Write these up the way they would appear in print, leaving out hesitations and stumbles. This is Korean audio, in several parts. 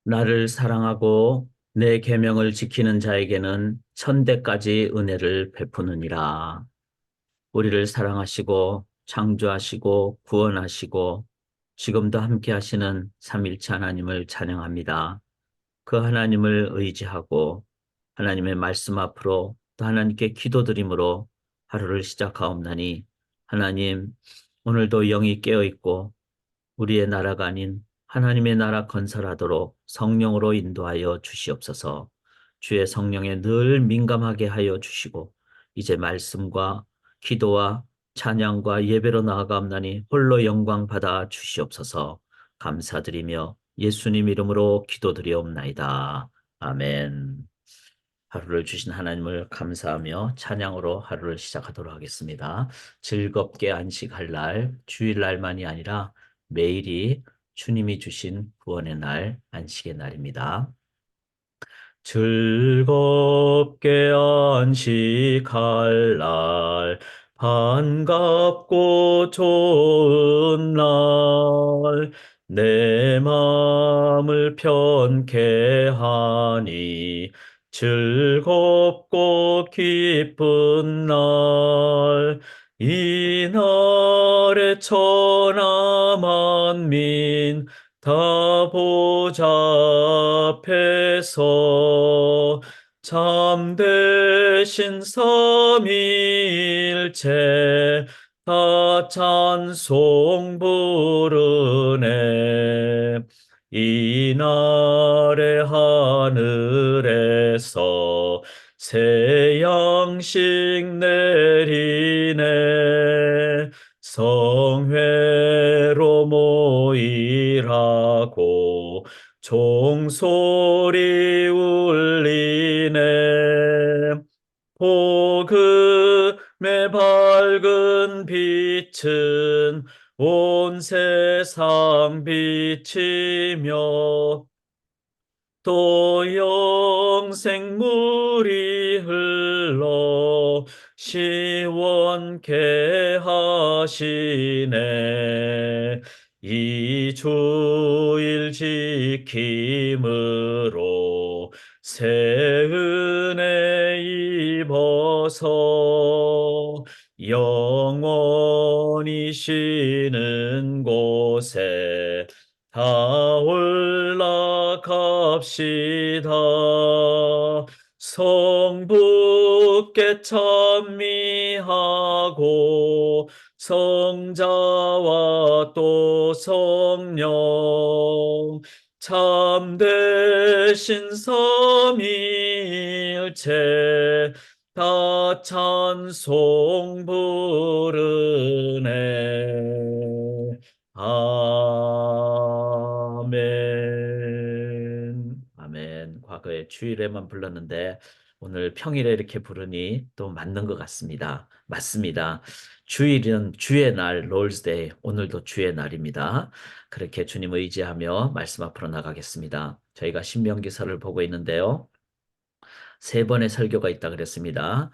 나를 사랑하고 내 계명을 지키는 자에게는 천대까지 은혜를 베푸느니라. 우리를 사랑하시고 창조하시고 구원하시고 지금도 함께 하시는 삼일체 하나님을 찬양합니다. 그 하나님을 의지하고 하나님의 말씀 앞으로 또 하나님께 기도드림으로 하루를 시작하옵나니, 하나님, 오늘도 영이 깨어 있고 우리의 나라가 아닌 하나님의 나라 건설하도록 성령으로 인도하여 주시옵소서. 주의 성령에 늘 민감하게 하여 주시고 이제 말씀과 기도와 찬양과 예배로 나아가옵나니 홀로 영광 받아 주시옵소서. 감사드리며 예수님 이름으로 기도드리옵나이다. 아멘. 하루를 주신 하나님을 감사하며 찬양으로 하루를 시작하도록 하겠습니다. 즐겁게 안식할 날, 주일날만이 아니라 매일이 주님이 주신 구원의 날, 안식의 날입니다. 즐겁게 안식할 날, 반갑고 좋은 날, 내 마음을 편케 하니 즐겁고 기쁜 날, 이날에 천하 만민 다 보좌앞에서 참되신 삼위일체 다 찬송 부르네. 이날에 하늘에서 새 양식 내리네. 성회로 모이라고 종소리 울리네. 복음의 밝은 빛은 온 세상 비치며 또 영생물이 흘러 시원케 하시네. 이 주일 지킴으로 새 은혜 입어서 영원히 쉬는 곳에 다 올라갑시다. 성부께 찬미하고 성자와 또 성령 참되신 삼위일체 다 찬송 부르네. 아멘. 아멘. 과거에 주일에만 불렀는데 오늘 평일에 이렇게 부르니 또 맞는 것 같습니다. 맞습니다. 주일은 주의 날, 롤스 데이. 오늘도 주의 날입니다. 그렇게 주님 의지하며 말씀 앞으로 나가겠습니다. 저희가 신명기서를 보고 있는데요. 세 번의 설교가 있다 그랬습니다.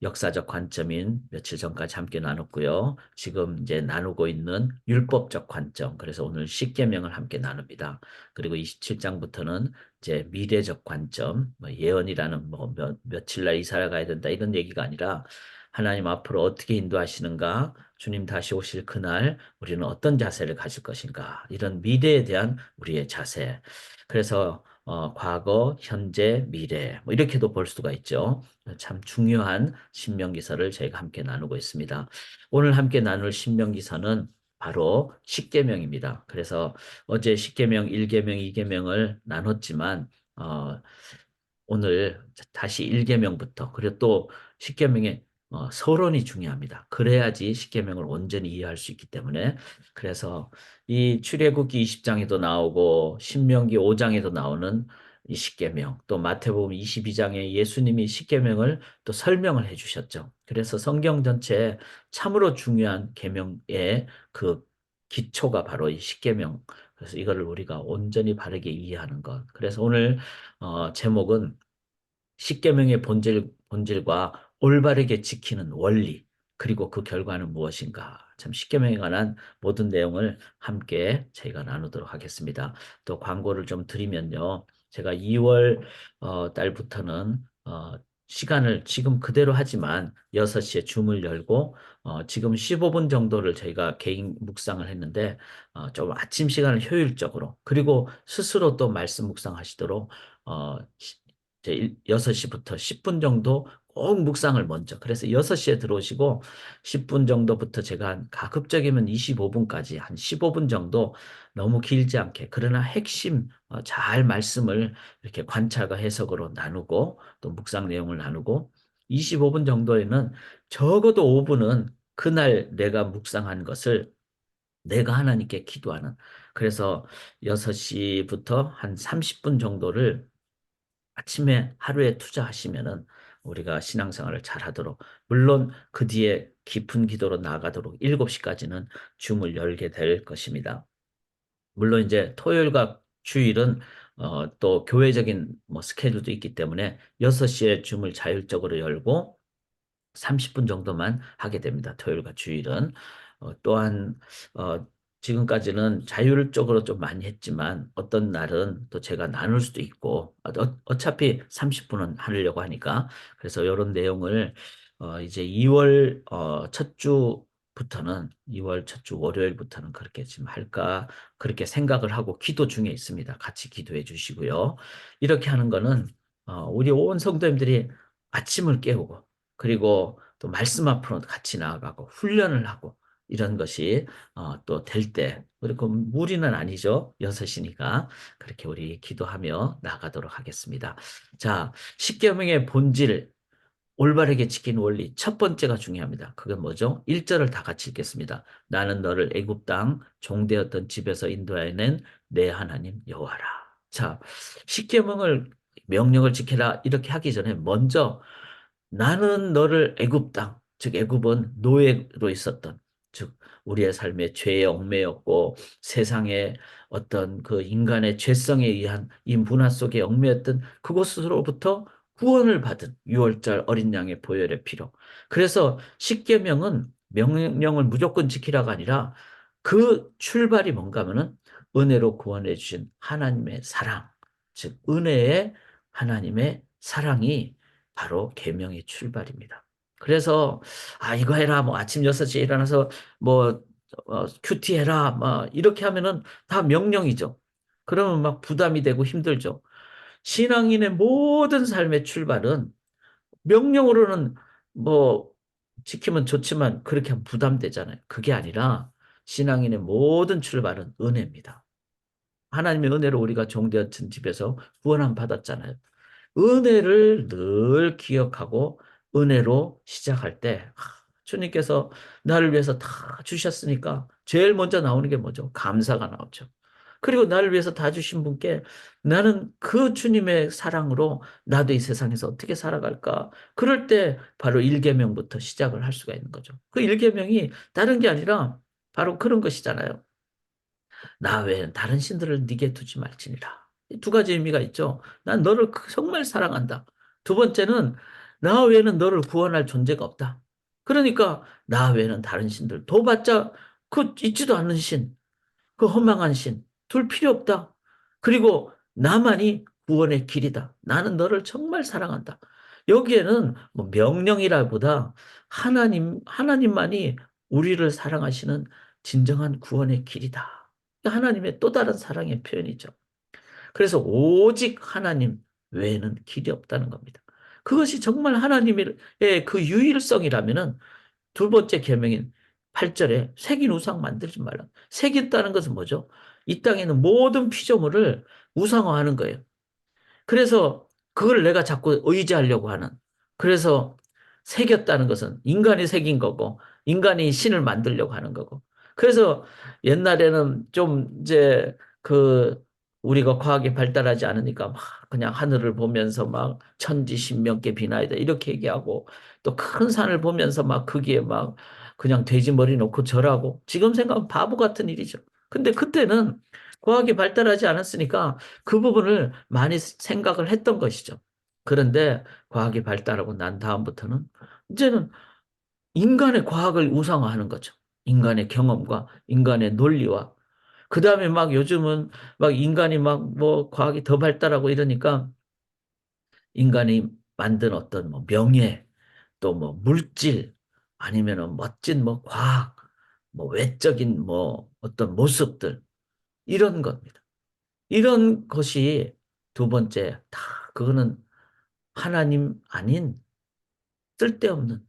역사적 관점인 며칠 전까지 함께 나눴고요. 지금 이제 나누고 있는 율법적 관점. 그래서 오늘 십계명을 함께 나눕니다. 그리고 27장부터는 이제 미래적 관점, 예언이라는 며칠 날 이스라엘 가야 된다 이런 얘기가 아니라 하나님 앞으로 어떻게 인도하시는가, 주님 다시 오실 그날 우리는 어떤 자세를 가질 것인가, 이런 미래에 대한 우리의 자세. 그래서 과거, 현재, 미래 뭐 이렇게도 볼 수가 있죠. 참 중요한 신명기서를 저희가 함께 나누고 있습니다. 오늘 함께 나눌 신명기서는 바로 십계명입니다. 그래서 어제 십계명, 일계명, 이계명을 나눴지만 오늘 다시 일계명부터, 그리고 또 십계명의 서론이 중요합니다. 그래야지 십계명을 온전히 이해할 수 있기 때문에. 그래서 이 출애굽기 20장에도 나오고 신명기 5장에도 나오는 이 십계명, 또 마태복음 22장에 예수님이 십계명을 또 설명을 해주셨죠. 그래서 성경 전체에 참으로 중요한 계명의 그 기초가 바로 이 십계명. 그래서 이거를 우리가 온전히 바르게 이해하는 것. 그래서 오늘 제목은 십계명의 본질과 올바르게 지키는 원리. 그리고 그 결과는 무엇인가? 참 십계명에 관한 모든 내용을 함께 저희가 나누도록 하겠습니다. 또 광고를 좀 드리면요. 제가 2월 달부터는 시간을 지금 그대로 하지만 6시에 줌을 열고 지금 15분 정도를 저희가 개인 묵상을 했는데 좀 아침 시간을 효율적으로 그리고 스스로 또 말씀 묵상하시도록 어, 6시부터 10분 정도 꼭 묵상을 먼저. 그래서 6시에 들어오시고 10분 정도부터 제가 한 가급적이면 25분까지 한 15분 정도 너무 길지 않게 그러나 핵심 잘 말씀을 이렇게 관찰과 해석으로 나누고 또 묵상 내용을 나누고 25분 정도에는 적어도 5분은 그날 내가 묵상한 것을 내가 하나님께 기도하는 그래서 6시부터 한 30분 정도를 아침에 하루에 투자하시면은 우리가 신앙생활을 잘하도록 물론 그 뒤에 깊은 기도로 나아가도록 7시까지는 줌을 열게 될 것입니다. 물론 이제 토요일과 주일은 또 교회적인 뭐 스케줄도 있기 때문에 6시에 줌을 자율적으로 열고 30분 정도만 하게 됩니다. 토요일과 주일은. 또한 어, 지금까지는 자율적으로 좀 많이 했지만 어떤 날은 또 제가 나눌 수도 있고 어차피 30분은 하려고 하니까 그래서 이런 내용을 이제 2월 첫 주부터는 2월 첫 주 월요일부터는 그렇게 지금 할까 그렇게 생각을 하고 기도 중에 있습니다. 같이 기도해 주시고요. 이렇게 하는 거는 우리 온 성도님들이 아침을 깨우고 그리고 또 말씀 앞으로 같이 나아가고 훈련을 하고 이런 것이 또 될 때, 그리고 무리는 아니죠. 6시니까 그렇게 우리 기도하며 나가도록 하겠습니다. 자, 십계명의 본질, 올바르게 지킨 원리 첫 번째가 중요합니다. 그게 뭐죠? 1절을 다 같이 읽겠습니다. 나는 너를 애굽 땅 종되었던 집에서 인도하여낸 내 하나님 여호와라. 자, 십계명을 명령을 지켜라 이렇게 하기 전에 먼저 나는 너를 애굽 땅, 즉 애굽은 노예로 있었던, 즉 우리의 삶의 죄의 얽매였고 세상의 어떤 그 인간의 죄성에 의한 이 문화 속에 얽매였던 그곳으로부터 구원을 받은 6월절 어린 양의 보혈의 피로. 그래서 십계명은 명령을 무조건 지키라가 아니라 그 출발이 뭔가 하면은 은혜로 구원해 주신 하나님의 사랑, 즉 은혜의 하나님의 사랑이 바로 계명의 출발입니다. 그래서 이거 해라 뭐 아침 6시에 일어나서 뭐 큐티 해라 막 이렇게 하면은 다 명령이죠. 그러면 막 부담이 되고 힘들죠. 신앙인의 모든 삶의 출발은 명령으로는 뭐 지키면 좋지만 그렇게 하면 부담되잖아요. 그게 아니라 신앙인의 모든 출발은 은혜입니다. 하나님의 은혜로 우리가 종되었던 집에서 구원함 받았잖아요. 은혜를 늘 기억하고 은혜로 시작할 때 주님께서 나를 위해서 다 주셨으니까 제일 먼저 나오는 게 뭐죠? 감사가 나오죠. 그리고 나를 위해서 다 주신 분께 나는 그 주님의 사랑으로 나도 이 세상에서 어떻게 살아갈까? 그럴 때 바로 1계명부터 시작을 할 수가 있는 거죠. 그 1계명이 다른 게 아니라 바로 그런 것이잖아요. 나 외에는 다른 신들을 네게 두지 말지니라. 두 가지 의미가 있죠. 난 너를 정말 사랑한다. 두 번째는 나 외에는 너를 구원할 존재가 없다. 그러니까 나 외에는 다른 신들 둬봤자 그 있지도 않는 신, 그 허망한 신, 둘 필요 없다. 그리고 나만이 구원의 길이다. 나는 너를 정말 사랑한다. 여기에는 뭐 명령이라보다 하나님만이 우리를 사랑하시는 진정한 구원의 길이다. 하나님의 또 다른 사랑의 표현이죠. 그래서 오직 하나님 외에는 길이 없다는 겁니다. 그것이 정말 하나님의 그 유일성이라면은 두 번째 계명인 8절에 색인 우상 만들지 말라. 색있다는 것은 뭐죠? 이 땅에 있는 모든 피조물을 우상화하는 거예요. 그래서 그걸 내가 자꾸 의지하려고 하는. 그래서 새겼다는 것은 인간이 새긴 거고, 인간이 신을 만들려고 하는 거고. 그래서 옛날에는 좀 이제 그 우리가 과학이 발달하지 않으니까 막 그냥 하늘을 보면서 막 천지신명께 비나이다 이렇게 얘기하고 또 큰 산을 보면서 막 거기에 막 그냥 돼지 머리 놓고 절하고 지금 생각하면 바보 같은 일이죠. 근데 그때는 과학이 발달하지 않았으니까 그 부분을 많이 생각을 했던 것이죠. 그런데 과학이 발달하고 난 다음부터는 이제는 인간의 과학을 우상화하는 거죠. 인간의 경험과 인간의 논리와 그 다음에 막 요즘은 막 인간이 막 뭐 과학이 더 발달하고 이러니까 인간이 만든 어떤 뭐 명예 또 뭐 물질 아니면은 멋진 뭐 과학 뭐 외적인 뭐 어떤 모습들 이런 겁니다. 이런 것이 두 번째 다 그거는 하나님 아닌 쓸데없는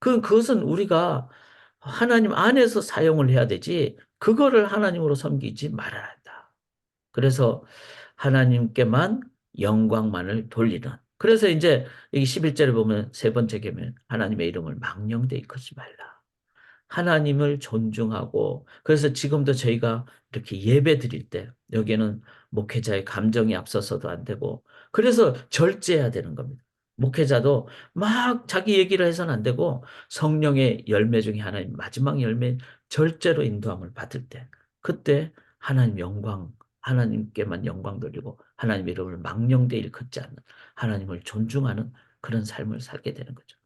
그것은 우리가 하나님 안에서 사용을 해야 되지 그거를 하나님으로 섬기지 말아야 한다. 그래서 하나님께만 영광만을 돌리는. 그래서 이제 여기 11절에 보면 세 번째 계명 하나님의 이름을 망령되이 일컫지 말라. 하나님을 존중하고 그래서 지금도 저희가 이렇게 예배 드릴 때 여기에는 목회자의 감정이 앞서서도 안 되고 그래서 절제해야 되는 겁니다. 목회자도 막 자기 얘기를 해서는 안 되고 성령의 열매 중에 하나인 마지막 열매 절제로 인도함을 받을 때 그때 하나님 영광 하나님께만 영광 돌리고 하나님 이름을 망령되이 일컫지 않는 하나님을 존중하는 그런 삶을 살게 되는 거죠.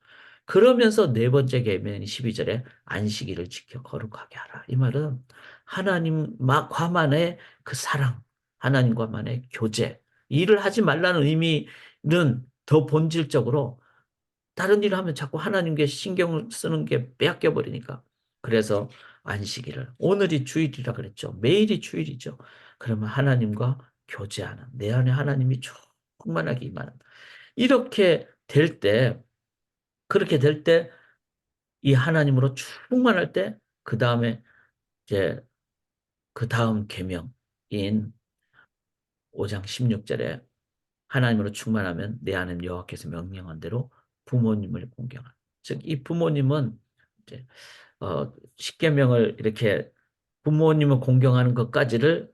그러면서 네 번째 계명인 12절에 안식일을 지켜 거룩하게 하라. 이 말은 하나님과만의 그 사랑, 하나님과만의 교제, 일을 하지 말라는 의미는 더 본질적으로 다른 일을 하면 자꾸 하나님께 신경을 쓰는 게 빼앗겨 버리니까. 그래서 안식일을 오늘이 주일이라 그랬죠. 매일이 주일이죠. 그러면 하나님과 교제하는 내 안에 하나님이 충만하게 임하는 이렇게 될 때, 그렇게 될 때 이 하나님으로 충만할 때 그 다음에 이제 그 다음 계명인 5장 16절에 하나님으로 충만하면 내 하나님 여호와께서 명령한 대로 부모님을 공경하라. 즉 이 부모님은 이제 십계명을 이렇게 부모님을 공경하는 것까지를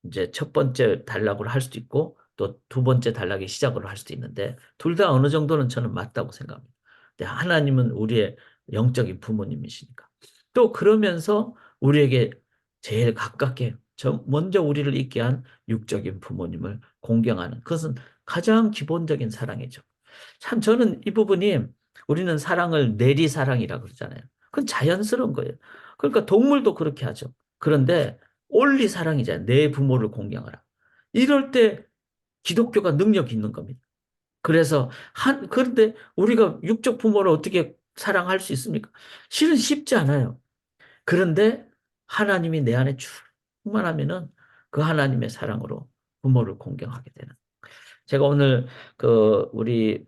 이제 첫 번째 단락으로 할 수도 있고 또 두 번째 단락의 시작으로 할 수도 있는데 둘 다 어느 정도는 저는 맞다고 생각합니다. 근데 하나님은 우리의 영적인 부모님이시니까. 또 그러면서 우리에게 제일 가깝게 먼저 우리를 있게 한 육적인 부모님을 공경하는 그것은 가장 기본적인 사랑이죠. 참 저는 이 부분이 우리는 사랑을 내리사랑이라고 그러잖아요. 그건 자연스러운 거예요. 그러니까 동물도 그렇게 하죠. 그런데 온리 사랑이잖아요. 내 부모를 공경하라. 이럴 때 기독교가 능력 있는 겁니다. 그래서 그런데 우리가 육적 부모를 어떻게 사랑할 수 있습니까? 실은 쉽지 않아요. 그런데 하나님이 내 안에 충만하면은 그 하나님의 사랑으로 부모를 공경하게 되는. 제가 오늘 우리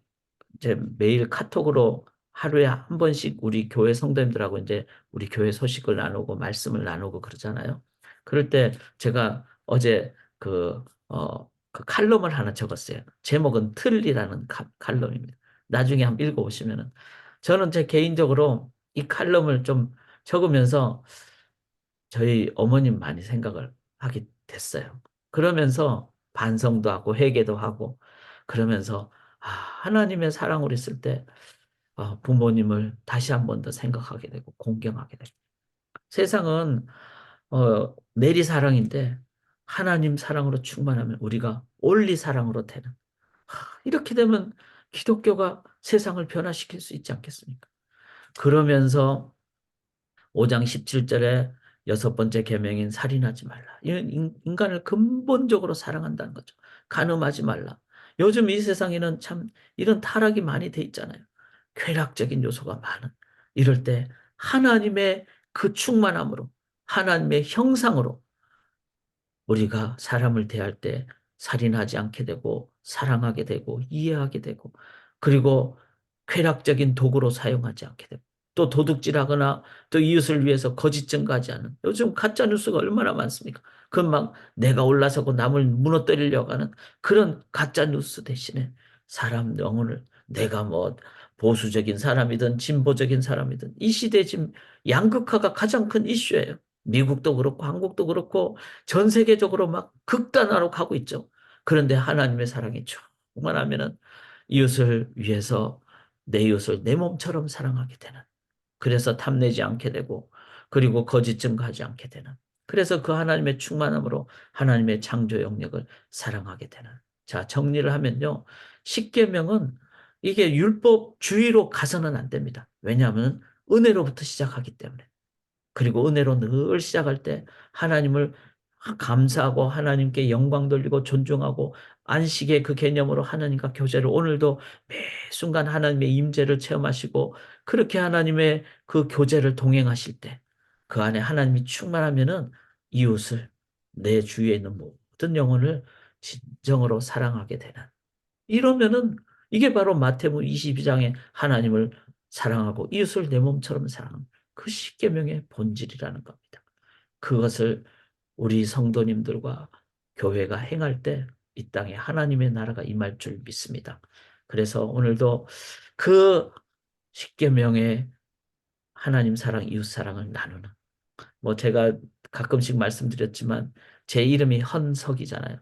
이제 매일 카톡으로 하루에 한 번씩 우리 교회 성도님들하고 이제 우리 교회 소식을 나누고 말씀을 나누고 그러잖아요. 그럴 때 제가 어제 그 칼럼을 하나 적었어요. 제목은 틀이라는 칼럼입니다. 나중에 한번 읽어보시면은 저는 제 개인적으로 이 칼럼을 좀 적으면서 저희 어머님 많이 생각을 하게 됐어요. 그러면서 반성도 하고 회개도 하고 그러면서 하나님의 사랑으로 있을 때 부모님을 다시 한 번 더 생각하게 되고 공경하게 되고 세상은 내리 사랑인데 하나님 사랑으로 충만하면 우리가 올리 사랑으로 되는 이렇게 되면 기독교가 세상을 변화시킬 수 있지 않겠습니까? 그러면서 5장 17절에 여섯 번째 계명인 살인하지 말라. 이는 인간을 근본적으로 사랑한다는 거죠. 간음하지 말라. 요즘 이 세상에는 참 이런 타락이 많이 돼 있잖아요. 쾌락적인 요소가 많은. 이럴 때 하나님의 그 충만함으로 하나님의 형상으로 우리가 사람을 대할 때 살인하지 않게 되고 사랑하게 되고 이해하게 되고 그리고 쾌락적인 도구로 사용하지 않게 되고 또 도둑질하거나 또 이웃을 위해서 거짓 증거하지 않는 요즘 가짜 뉴스가 얼마나 많습니까? 그 막 내가 올라서고 남을 무너뜨리려고 하는 그런 가짜 뉴스 대신에 사람 영혼을 내가 뭐 보수적인 사람이든 진보적인 사람이든 이 시대 지금 양극화가 가장 큰 이슈예요. 미국도 그렇고 한국도 그렇고 전 세계적으로 막 극단화로 가고 있죠. 그런데 하나님의 사랑이 충만하면은 이웃을 위해서 내 이웃을 내 몸처럼 사랑하게 되는. 그래서 탐내지 않게 되고 그리고 거짓 증거하지 않게 되는. 그래서 그 하나님의 충만함으로 하나님의 창조 영역을 사랑하게 되는. 자, 정리를 하면요. 십계명은 이게 율법 주의로 가서는 안 됩니다. 왜냐하면 은혜로부터 시작하기 때문에. 그리고 은혜로 늘 시작할 때 하나님을 감사하고 하나님께 영광 돌리고 존중하고 안식의 그 개념으로 하나님과 교제를 오늘도 매 순간 하나님의 임재를 체험하시고 그렇게 하나님의 그 교제를 동행하실 때 그 안에 하나님이 충만하면은 이웃을 내 주위에 있는 모든 영혼을 진정으로 사랑하게 되는 이러면은 이게 바로 마태복음 22장에 하나님을 사랑하고 이웃을 내 몸처럼 사랑하는 그 십계명의 본질이라는 겁니다. 그것을 우리 성도님들과 교회가 행할 때 이 땅에 하나님의 나라가 임할 줄 믿습니다. 그래서 오늘도 그 십계명의 하나님 사랑, 이웃 사랑을 나누는 뭐 제가 가끔씩 말씀드렸지만 제 이름이 헌석이잖아요.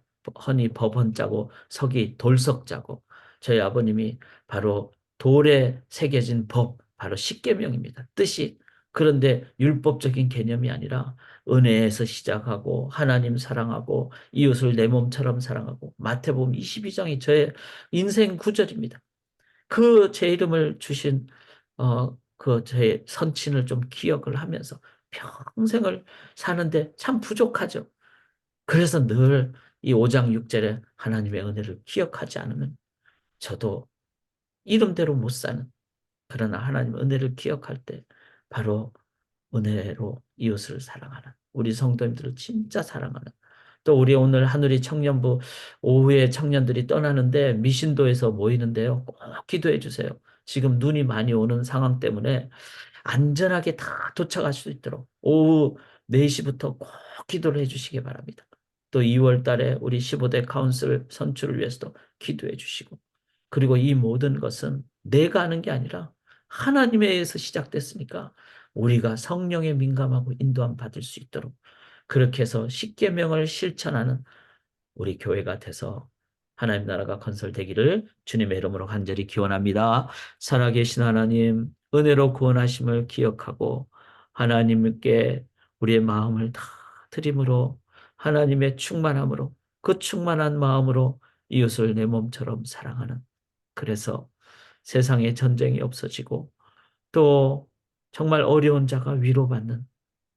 헌이 법헌자고 석이 돌석자고 저희 아버님이 바로 돌에 새겨진 법, 바로 십계명입니다. 뜻이 그런데 율법적인 개념이 아니라 은혜에서 시작하고 하나님 사랑하고 이웃을 내 몸처럼 사랑하고 마태복음 22장이 저의 인생 구절입니다. 그 제 이름을 주신 그 제 선친을 좀 기억을 하면서 평생을 사는데 참 부족하죠. 그래서 늘 이 5장 6절에 하나님의 은혜를 기억하지 않으면 저도 이름대로 못 사는 그러나 하나님의 은혜를 기억할 때 바로 은혜로 이웃을 사랑하는 우리 성도님들을 진짜 사랑하는 또 우리 오늘 하늘이 청년부 오후에 청년들이 떠나는데 미신도에서 모이는데요. 꼭 기도해 주세요. 지금 눈이 많이 오는 상황 때문에 안전하게 다 도착할 수 있도록 오후 4시부터 꼭 기도를 해 주시기 바랍니다. 또 2월 달에 우리 15대 카운슬 선출을 위해서도 기도해 주시고 그리고 이 모든 것은 내가 하는 게 아니라 하나님에 의해서 시작됐으니까 우리가 성령에 민감하고 인도함 받을 수 있도록 그렇게 해서 십계명을 실천하는 우리 교회가 돼서 하나님 나라가 건설되기를 주님의 이름으로 간절히 기원합니다. 살아계신 하나님, 은혜로 구원하심을 기억하고 하나님께 우리의 마음을 다 드림으로 하나님의 충만함으로 그 충만한 마음으로 이웃을 내 몸처럼 사랑하는 그래서 세상에 전쟁이 없어지고 또 정말 어려운 자가 위로받는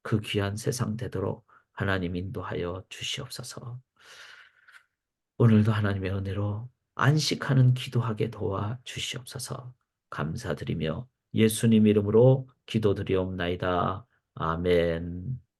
그 귀한 세상 되도록 하나님 인도하여 주시옵소서. 오늘도 하나님의 은혜로 안식하는 기도하게 도와 주시옵소서. 감사드리며 예수님 이름으로 기도드리옵나이다. 아멘.